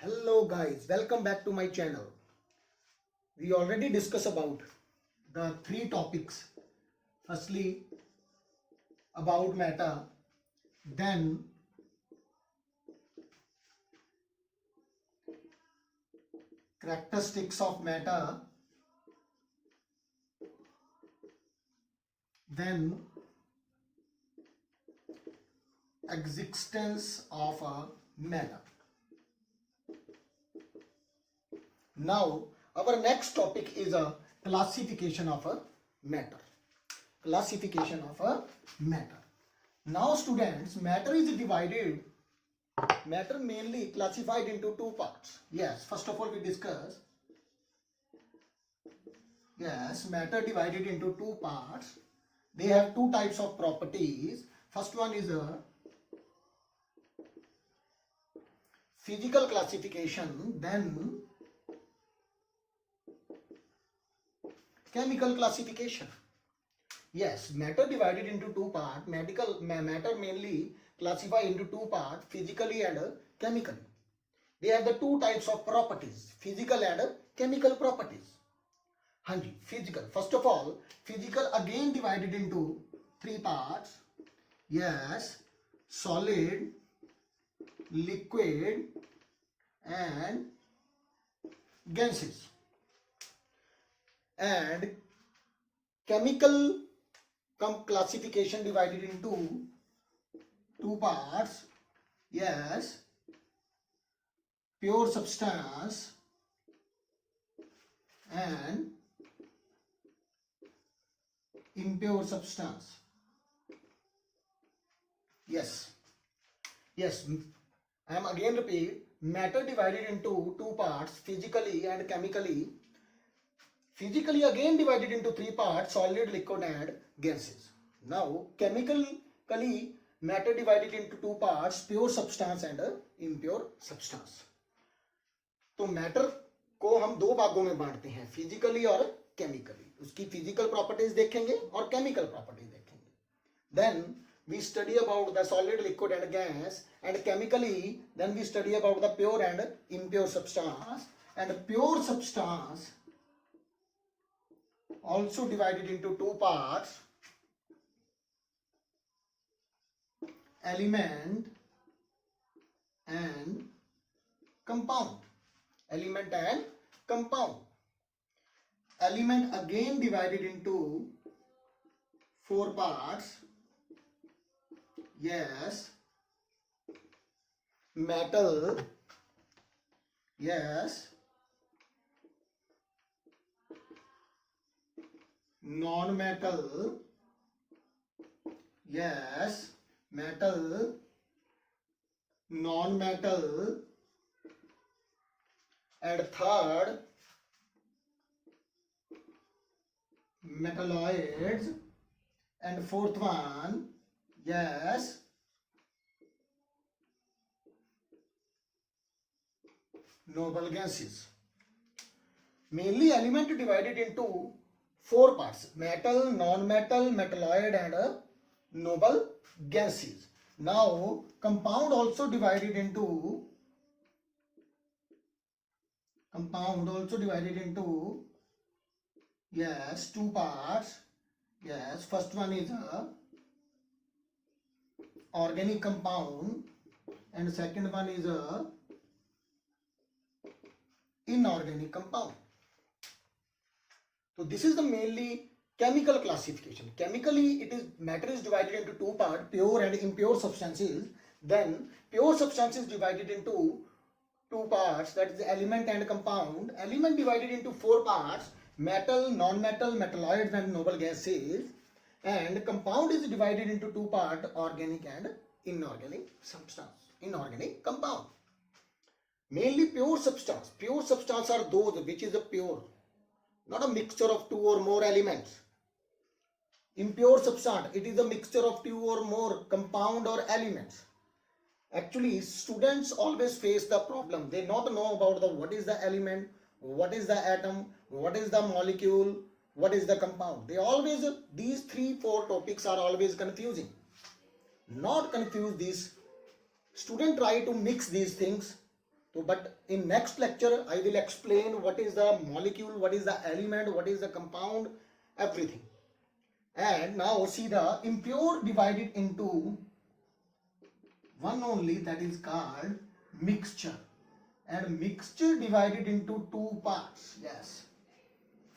Hello guys, welcome back to my channel. We already discussed about the three topics. Firstly, about matter, then characteristics of matter, then existence of a matter. Now, our next topic is a classification of a matter. Classification of a matter. Now students, matter mainly classified into two parts. Yes, first of all we discuss. Yes, matter divided into two parts. They have two types of properties. First one is a physical classification, then chemical classification. Yes, matter divided into two parts. Matter mainly classified into two parts, physically and chemically. They have the two types of properties, physical and chemical properties. Hanji, physical. First of all, physical again divided into three parts. Yes, solid, liquid, and gases. And chemical classification divided into two parts. Yes, pure substance and impure substance. Yes, I am again repeat, matter divided into two parts, physically and chemically. Physically again divided into three parts, solid, liquid and gases. Now chemically matter divided into two parts, pure substance and impure substance. तो matter को हम दो भागों में बांटते हैं, physically और chemically. उसकी फिजिकल प्रॉपर्टीज देखेंगे और केमिकल प्रॉपर्टीज देखेंगे. Then we study about the solid, liquid and gas, and chemically then we study about the pure and impure substance. And pure substance also divided into two parts, element and compound. Element and compound. Element again divided into four parts. Yes, metal. Yes, non-metal. Yes, metal, non-metal, and third, metalloids, and fourth one, yes, noble gases. Mainly element divided into four parts, metal, non-metal, metalloid and noble gases. Now compound also divided into yes, two parts. Yes, first one is a organic compound and second one is a inorganic compound. So this is the mainly chemical classification. Chemically, matter is divided into two parts, pure and impure substances. Then pure substances divided into two parts, that is the element and compound. Element divided into four parts, metal, non-metal, metalloids and noble gases. And compound is divided into two parts, organic and inorganic substance, inorganic compound. Mainly pure substance. Pure substance are those which is a pure, not a mixture of two or more elements. Impure substance, it is a mixture of two or more compound or elements. Actually, students always face the problem. They not know about what is the element, what is the atom, what is the molecule, what is the compound. These 3-4 topics are always confusing. Not confuse these. Student try to mix these things So, but in next lecture, I will explain what is the molecule, what is the element, what is the compound, everything. And now see the impure divided into one only, that is called mixture. And mixture divided into two parts. Yes.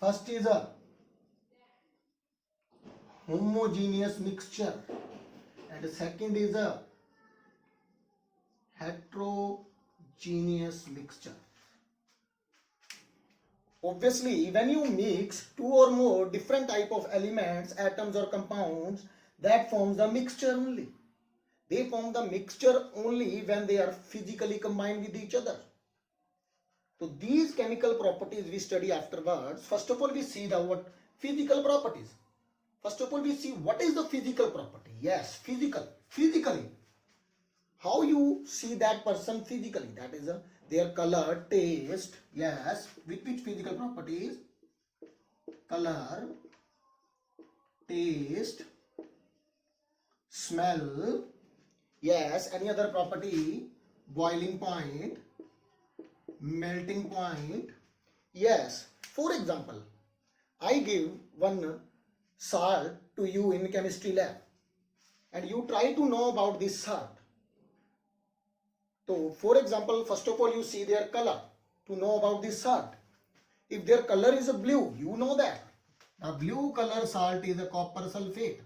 First is a homogeneous mixture and second is a heterogeneous mixture. Obviously, when you mix two or more different type of elements, atoms or compounds, that forms the mixture only. They form the mixture only when they are physically combined with each other. So these chemical properties we study afterwards. First of all, we see the what physical properties. First of all, we see what is the physical property. Yes, physically. How you see that person physically? That is their color, taste. Yes, with which physical properties? Color, taste, smell. Yes, any other property? Boiling point, melting point. Yes, for example, I give one salt to you in chemistry lab and you try to know about this salt. So, for example, first of all, you see their color to know about this salt. If their color is a blue, you know that the blue color salt is a copper sulfate.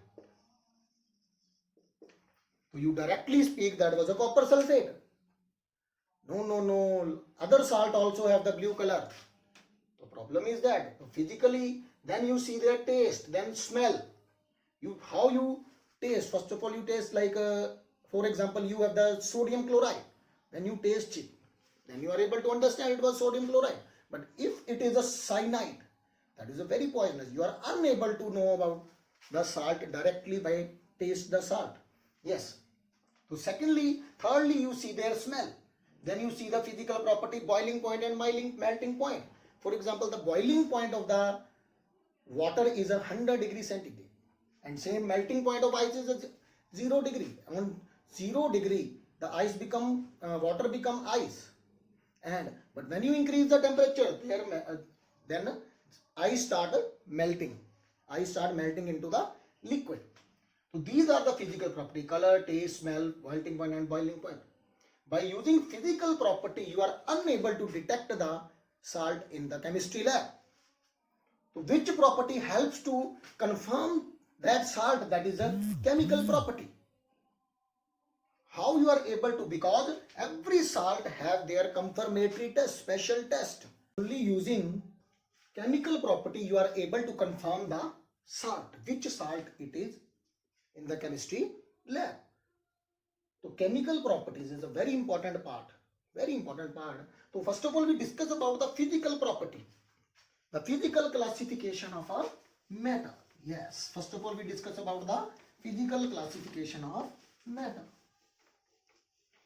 So, you directly speak that was a copper sulfate. No. Other salt also have the blue color. The problem is that physically, then you see their taste, then smell. How you taste? First of all, you taste like, for example, you have the sodium chloride. When you taste it, then you are able to understand it was sodium chloride. But if it is a cyanide, that is a very poisonous. You are unable to know about the salt directly by taste the salt. Yes. So thirdly, you see their smell. Then you see the physical property, boiling point and melting point. For example, the boiling point of the water is 100 degrees centigrade. And same melting point of ice is 0 degree. On 0 degree, the water become ice. But when you increase the temperature, then ice start melting. Ice start melting into the liquid. So these are the physical property: color, taste, smell, melting point and boiling point. By using physical property, you are unable to detect the salt in the chemistry lab. So which property helps to confirm that salt? That is a chemical property. How you are able to? Because every salt have their confirmatory test, special test. Only using chemical property you are able to confirm the salt, which salt it is in the chemistry lab. So chemical properties is a very important part. So first of all, we discuss about the physical property, the physical classification of a matter. Yes, first of all, we discuss about the physical classification of matter.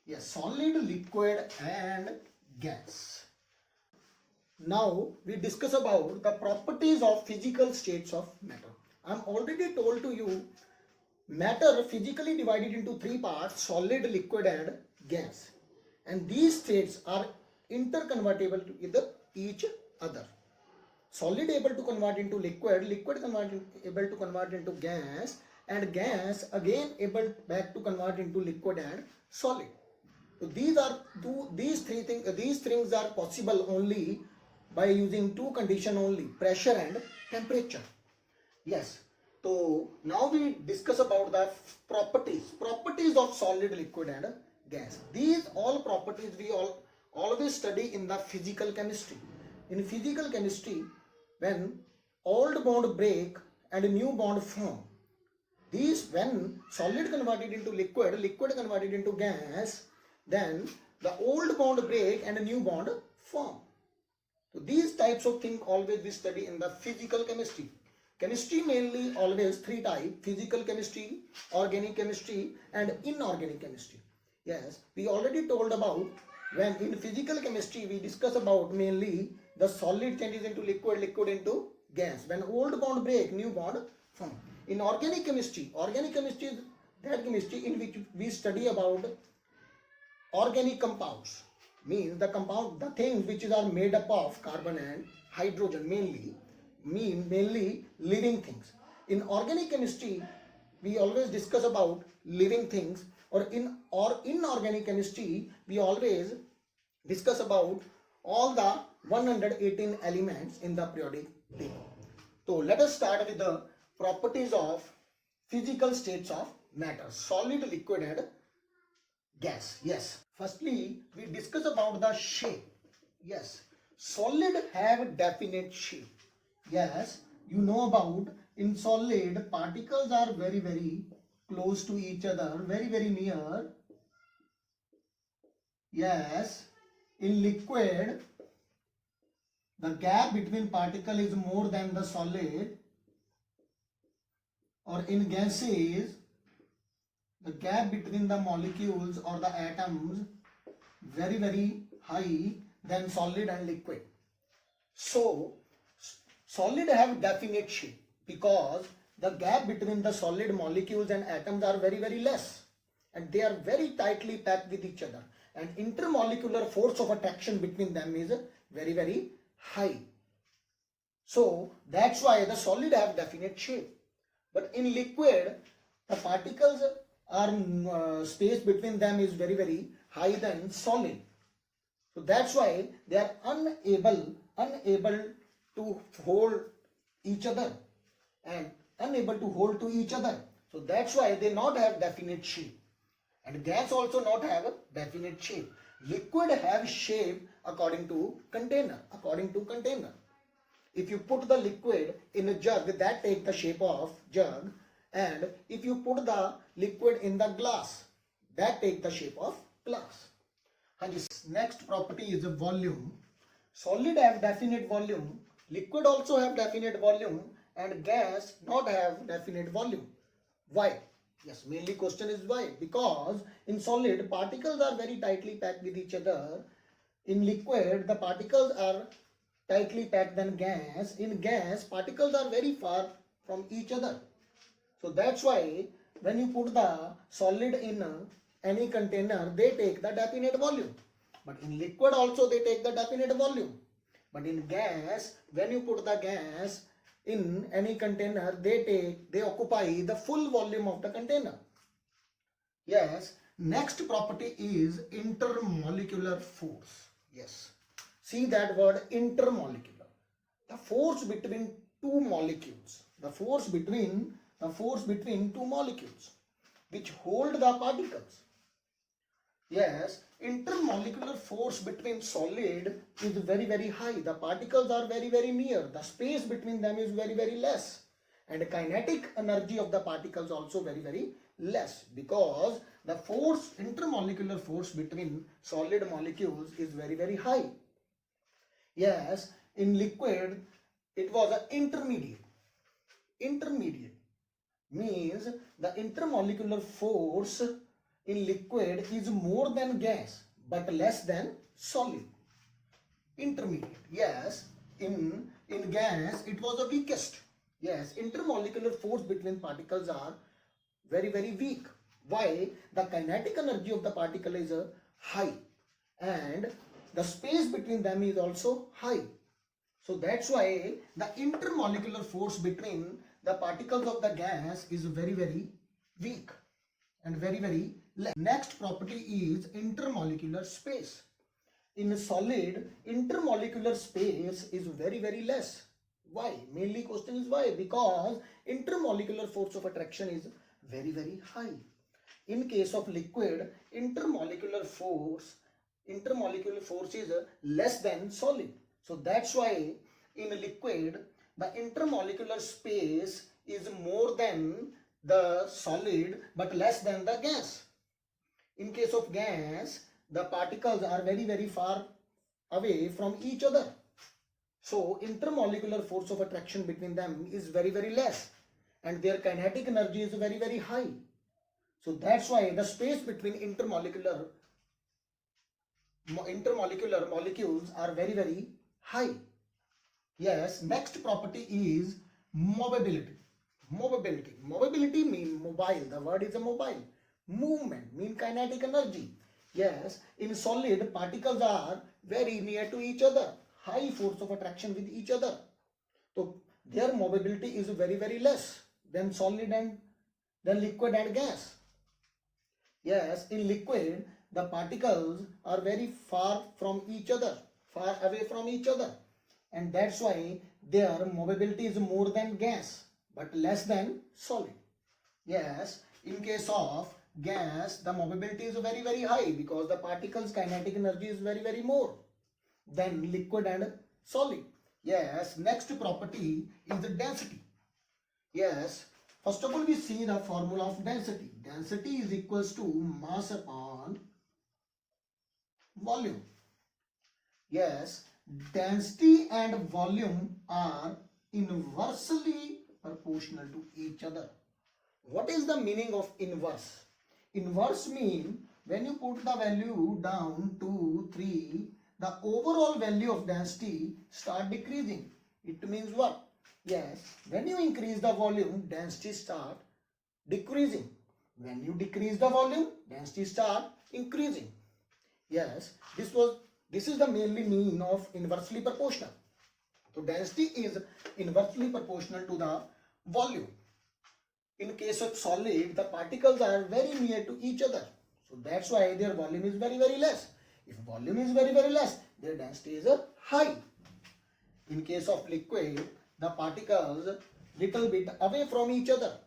Yes, solid, liquid and gas. Now we discuss about the properties of physical states of matter. I am already told to you, matter physically divided into three parts: solid, liquid and gas. And these states are interconvertible with each other. Solid able to convert into liquid, able to convert into gas, and gas again able back to convert into liquid and solid. So these things are possible only by using two conditions only: pressure and temperature. Yes. So now we discuss about the properties of solid, liquid and gas. These all properties we always study in the physical chemistry. In physical chemistry, when old bond break and a new bond form, when solid converted into liquid converted into gas, then the old bond break and a new bond form. So these types of things always we study in the physical chemistry. Chemistry mainly always three types: physical chemistry, organic chemistry and inorganic chemistry. Yes, we already told about when in physical chemistry we discuss about mainly the solid changes into liquid, liquid into gas. When old bond break, new bond form. In organic chemistry is that chemistry in which we study about organic compounds. means the compound, the things which are made up of carbon and hydrogen mainly living things. In organic chemistry, we always discuss about living things, or in inorganic chemistry, we always discuss about all the 118 elements in the periodic table. So let us start with the properties of physical states of matter, solid, liquid and gas. Yes. Firstly, we discuss about the shape. Yes. Solid have definite shape. Yes. You know about in solid particles are very close to each other, very near. Yes. In liquid, the gap between particle is more than the solid, or in gases, the gap between the molecules or the atoms very high than solid and liquid. So solid have definite shape because the gap between the solid molecules and atoms are very less, and they are very tightly packed with each other, and intermolecular force of attraction between them is very high. So that's why the solid have definite shape. But in liquid, the particles are space between them is very high than solid. So that's why they are unable to hold each other and unable to hold to each other. So that's why they not have definite shape. And gas also not have a definite shape. Liquid have shape according to container. If you put the liquid in a jug, that take the shape of jug, and if you put the liquid in the glass, that take the shape of glass. And this next property is a volume. Solid have definite volume, liquid also have definite volume, and gas not have definite volume. Why? Yes, mainly question is why. Because in solid, particles are very tightly packed with each other. In liquid, the particles are tightly packed than gas. In gas, particles are very far from each other. So that's why when you put the solid in any container, they take the definite volume. But in liquid also they take the definite volume. But in gas, when you put the gas in any container, they occupy the full volume of the container. Yes. Next property is intermolecular force. Yes. See that word, intermolecular. The force between two molecules. The force between two molecules which hold the particles. Yes, intermolecular force between solid is very high. The particles are very near. The space between them is very less. And the kinetic energy of the particles also very less, because the force, intermolecular force between solid molecules is very high. Yes, in liquid it was an intermediate. Intermediate means the intermolecular force in liquid is more than gas but less than solid. Intermediate. Yes, in gas it was the weakest. Yes, intermolecular force between particles are very weak. Why? The kinetic energy of the particle is high, and the space between them is also high. So that's why the intermolecular force between the particles of the gas is very weak and very less. Next property is intermolecular space. In a solid, intermolecular space is very less. Why? Mainly question is why? Because intermolecular force of attraction is very high. In case of liquid, intermolecular force is less than solid. So that's why in liquid the intermolecular space is more than the solid but less than the gas. In case of gas, the particles are very far away from each other. So intermolecular force of attraction between them is very less, and their kinetic energy is very high. So that's why the space between intermolecular molecules are very high. Yes, next property is movability. Movability mean mobile. The word is a mobile. Movement mean kinetic energy. Yes, in solid, particles are very near to each other, high force of attraction with each other. So their mobility is very, very less than solid and than liquid and gas. Yes, in liquid, the particles are very far from each other, far away from each other. And that's why their mobility is more than gas, but less than solid. Yes, in case of gas, the mobility is very, very high because the particles' kinetic energy is very, very more than liquid and solid. Yes, next property is the density. Yes, first of all, we see the formula of density. Density is equals to mass upon volume. Yes, density and volume are inversely proportional to each other. What is the meaning of inverse? Inverse mean when you put the value down 2, 3, the overall value of density start decreasing. It means what? Yes, when you increase the volume, density start decreasing. When you decrease the volume, density start increasing. Yes, this is the mainly mean of inversely proportional. So density is inversely proportional to the volume. In case of solid, the particles are very near to each other. So that's why their volume is very, very less. If volume is very, very less, their density is high. In case of liquid, the particles little bit away from each other.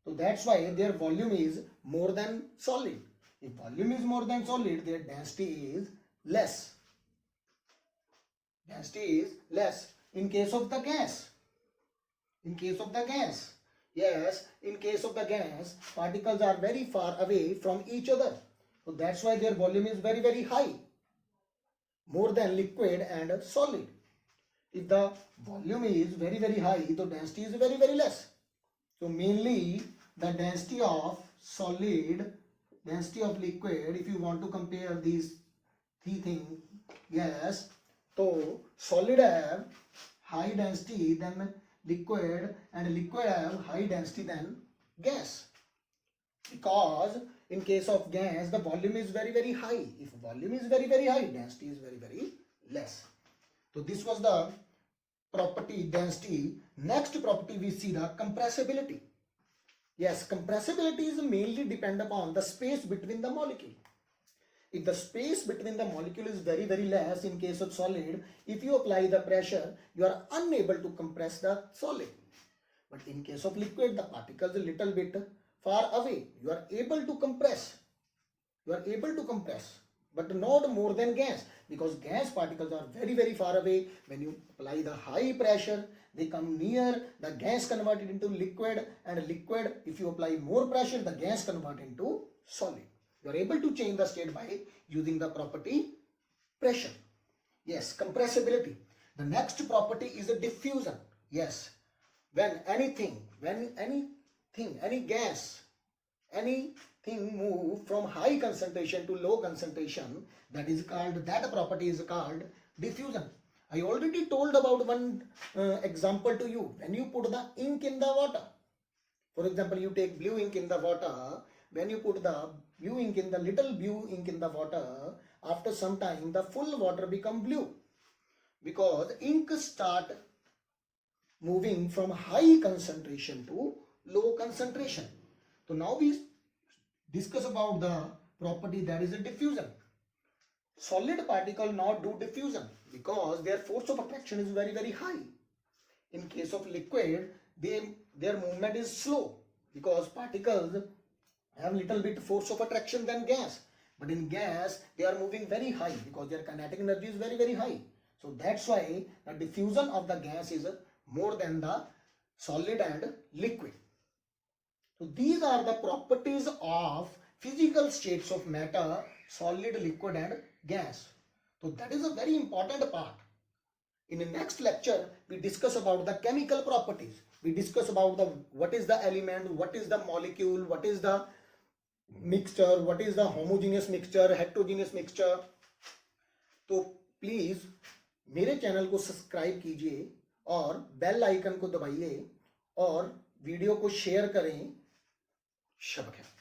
So that's why their volume is more than solid. If volume is more than solid, their density is less. Density is less. In case of the gas, yes, in case of the gas, particles are very far away from each other. So that's why their volume is very, very high, more than liquid and solid. If the volume is very, very high, the density is very, very less. So mainly the density of solid, density of liquid, if you want to compare these three things, yes, so solid have high density than liquid and liquid have high density than gas. Because in case of gas, the volume is very, very high. If volume is very, very high, density is very, very less. So this was the property density. Next property we see the compressibility. Yes, compressibility is mainly depend upon the space between the molecule. If the space between the molecule is very, very less in case of solid, if you apply the pressure, you are unable to compress the solid. But in case of liquid, the particles a little bit far away. You are able to compress. But not more than gas, because gas particles are very, very far away. When you apply the high pressure, they come near, the gas converted into liquid, and liquid, if you apply more pressure, the gas convert into solid. You are able to change the state by using the property pressure. Yes, compressibility. The next property is the diffusion. Yes, when any gas, anything move from high concentration to low concentration, that property is called diffusion. I already told about one example to you. When you put the ink in the water, for example, you take blue ink in the water. When you put the little blue ink in the water, after some time the full water become blue, because ink start moving from high concentration to low concentration. So now we discuss about the property that is a diffusion. Solid particle not do diffusion because their force of attraction is very, very high. In case of liquid, their movement is slow because particles have little bit force of attraction than gas. But in gas, they are moving very high because their kinetic energy is very, very high. So that's why the diffusion of the gas is more than the solid and liquid. So these are the properties of physical states of matter, solid, liquid and gas. So that is a very important part. In the next lecture, we discuss about the chemical properties. We discuss about what is the element, what is the molecule, what is the mixture, what is the homogeneous mixture, heterogeneous mixture. तो please मेरे channel को subscribe कीजिए और bell icon को दबाइए और video को share करें। शब्द है।